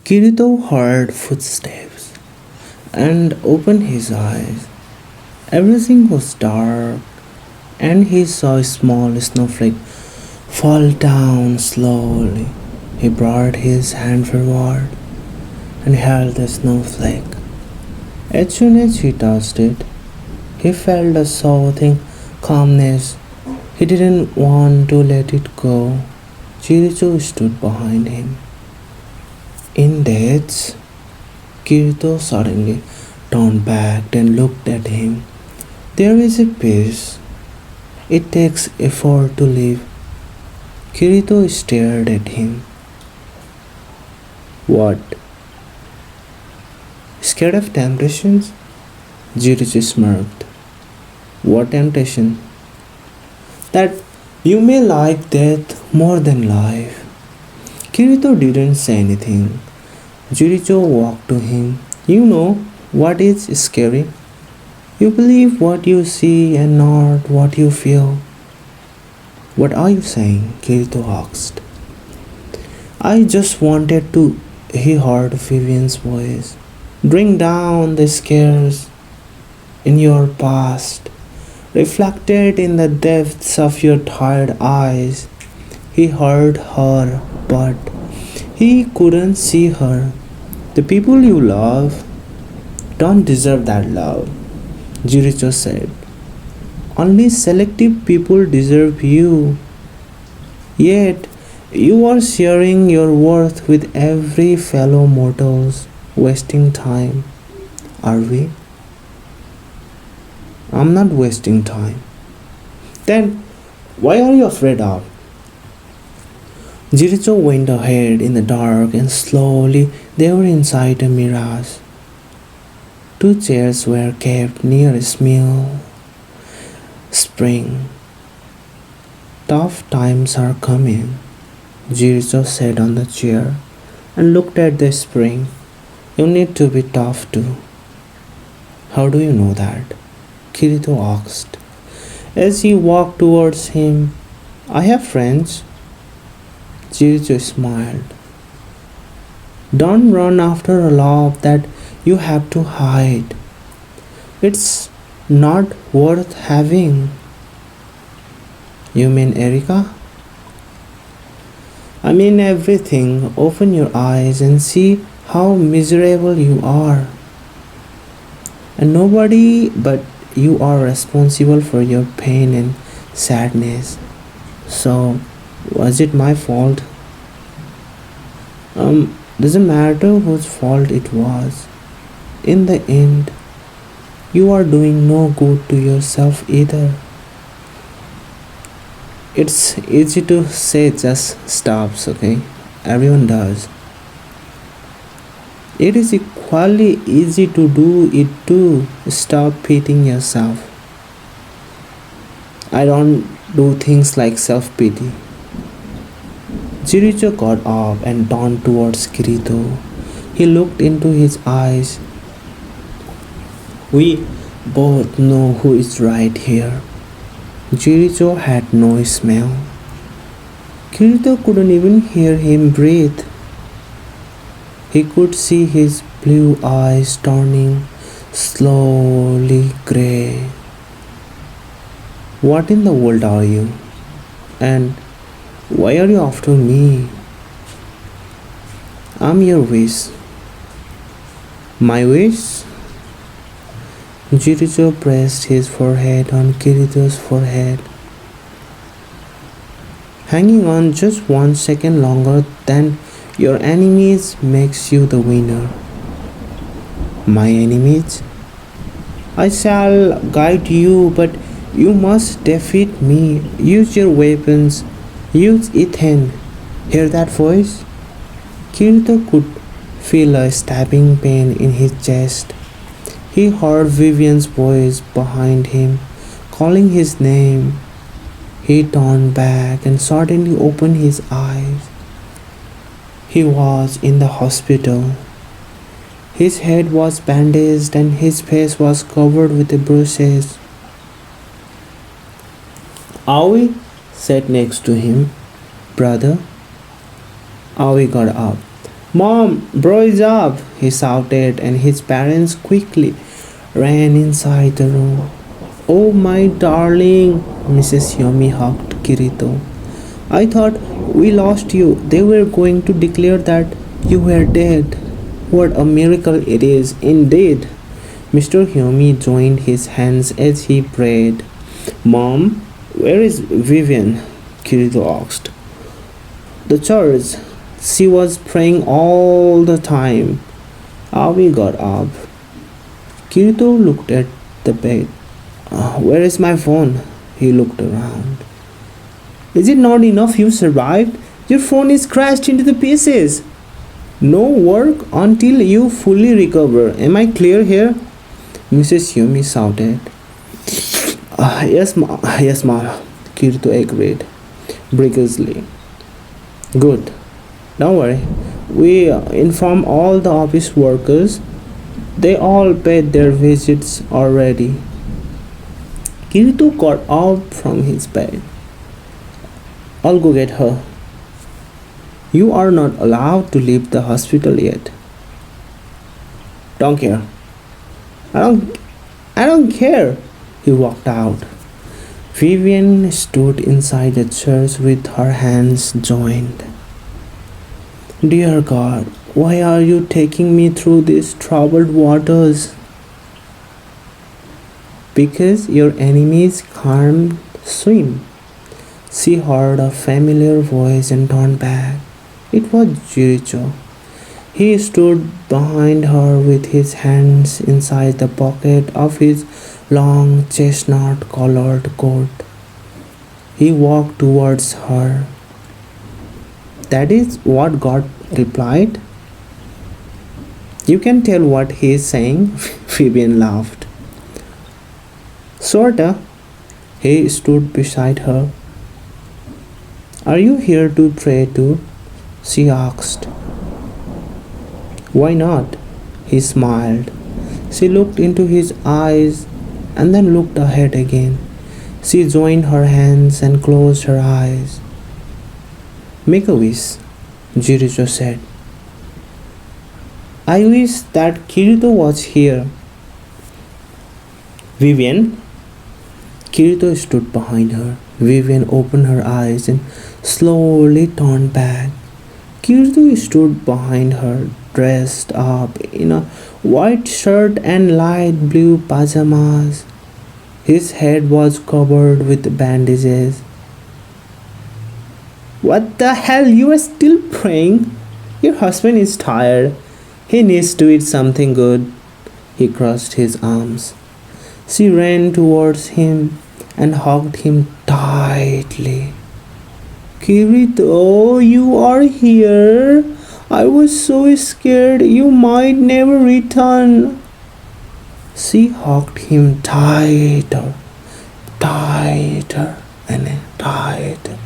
Kirito heard footsteps and opened his eyes. Everything was dark, and he saw a small snowflake fall down slowly. He brought his hand forward and held the snowflake. As soon as he touched it, he felt a soothing calmness. He didn't want to let it go. Jericho stood behind him. In death, Kirito suddenly turned back and looked at him. There is a peace. It takes effort to live. Kirito stared at him. What? Scared of temptations? Jericho smirked. What temptation? That you may like death more than life. Kirito didn't say anything. Jericho walked to him. You know what is scary? You believe what you see and not what you feel. What are you saying? Kirito asked. I just wanted to, he heard Vivian's voice. Bring down the scares in your past, reflected in the depths of your tired eyes. He heard her, but he couldn't see her. The people you love don't deserve that love, Jericho said. Only selective people deserve you. Yet, you are sharing your worth with every fellow mortals, wasting time. Are we? I'm not wasting time. Then, why are you afraid of? Jericho went ahead in the dark, and slowly they were inside a mirage. Two chairs were kept near a small spring. Tough times are coming, Jericho sat on the chair and looked at the spring. You need to be tough too. How do you know that? Kirito asked. As he walked towards him, I have friends. Jericho smiled. Don't run after a love that you have to hide. It's not worth having. You mean Erika? I mean everything. Open your eyes and see how miserable you are. And nobody but you are responsible for your pain and sadness. So, was it my fault? Doesn't matter whose fault it was. In the end, you are doing no good to yourself either. It's easy to say just stops, okay? Everyone does. It is equally easy to do it too. Stop pitying yourself. I don't do things like self pity. Jericho got up and turned towards Kirito. He looked into his eyes. We both know who is right here. Jericho had no smell. Kirito couldn't even hear him breathe. He could see his blue eyes turning slowly grey. What in the world are you? And why are you after me? I'm your wish. My wish? Jericho pressed his forehead on Kirito's forehead. Hanging on just 1 second longer than your enemies makes you the winner. My enemies? I shall guide you, but you must defeat me. Use your weapons. Use Ethan. Hear that voice? Kirito could feel a stabbing pain in his chest. He heard Vivian's voice behind him, calling his name. He turned back and suddenly opened his eyes. He was in the hospital. His head was bandaged and his face was covered with bruises. Aoi sat next to him. Brother? Aoi got up. Mom, bro is up, he shouted, and his parents quickly ran inside the room. Oh, my darling, Mrs. Yomi hugged Kirito. I thought we lost you. They were going to declare that you were dead. What a miracle it is, indeed. Mr. Hyomi joined his hands as he prayed. Mom, where is Vivian? Kirito asked. The church. She was praying all the time. Abi got up. Kirito looked at the bed. Where is my phone? He looked around. Is it not enough you survived? Your phone is crashed into the pieces. No work until you fully recover. Am I clear here? Mrs. Yumi shouted. Yes, ma'am. Kirito agreed, brightly. Good. Don't worry. We inform all the office workers. They all paid their visits already. Kirito got up from his bed. I'll go get her. You are not allowed to leave the hospital yet. Don't care. I don't care. He walked out. Vivian stood inside the church with her hands joined. Dear God, why are you taking me through these troubled waters? Because your enemies can't swim. She heard a familiar voice and turned back. It was Jericho. He stood behind her with his hands inside the pocket of his long chestnut-colored coat. He walked towards her. That is what God replied. You can tell what he is saying. Vivian laughed. Sorta. He stood beside her. Are you here to pray too? She asked. Why not? He smiled. She looked into his eyes and then looked ahead again. She joined her hands and closed her eyes. Make a wish, Jericho said. I wish that Kirito was here. Vivian? Kirito stood behind her. Vivian opened her eyes and slowly turned back. Kirito stood behind her, dressed up in a white shirt and light blue pajamas. His head was covered with bandages. What the hell? You are still praying? Your husband is tired. He needs to eat something good. He crossed his arms. She ran towards him and hugged him tightly. Kirito, you are here. I was so scared you might never return. She hugged him tighter, and tighter.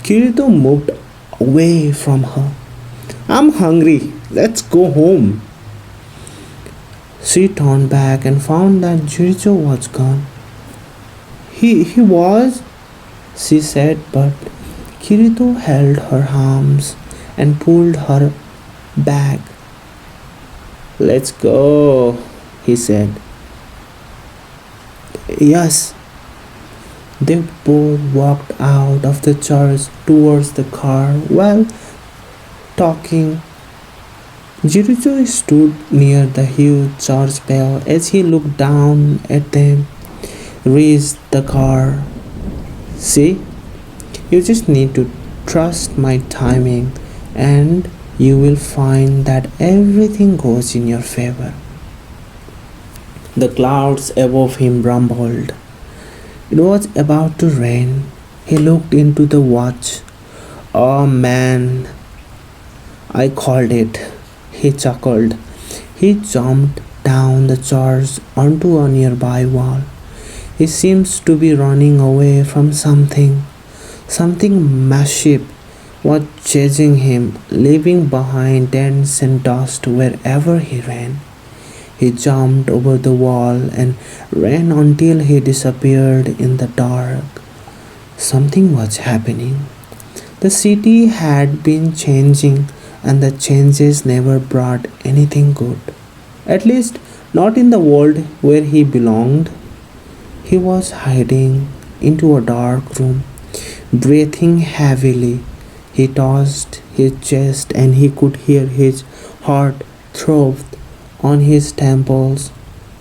Kirito moved away from her. I'm hungry. Let's go home. She turned back and found that Jericho was gone. He was, she said, but Kirito held her arms and pulled her back. Let's go, he said. Yes. They both walked out of the church towards the car while talking. Jericho stood near the huge church bell as he looked down at them. Raised the car. See? You just need to trust my timing and you will find that everything goes in your favor. The clouds above him rumbled. It was about to rain. He looked into the watch. Oh man, I called it. He chuckled. He jumped down the church onto a nearby wall. He seems to be running away from something. Something massive was chasing him, leaving behind dents and dust wherever he ran. He jumped over the wall and ran until he disappeared in the dark. Something was happening. The city had been changing and the changes never brought anything good. At least, not in the world where he belonged. He was hiding into a dark room, breathing heavily. He tossed his chest and he could hear his heart throb on his temples.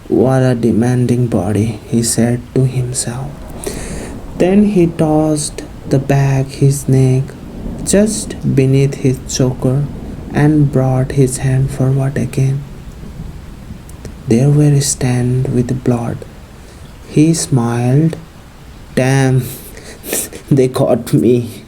What a demanding body, he said to himself. Then he tossed the bag his neck just beneath his choker and brought his hand forward again. There were stained with blood. He smiled. Damn, they caught me.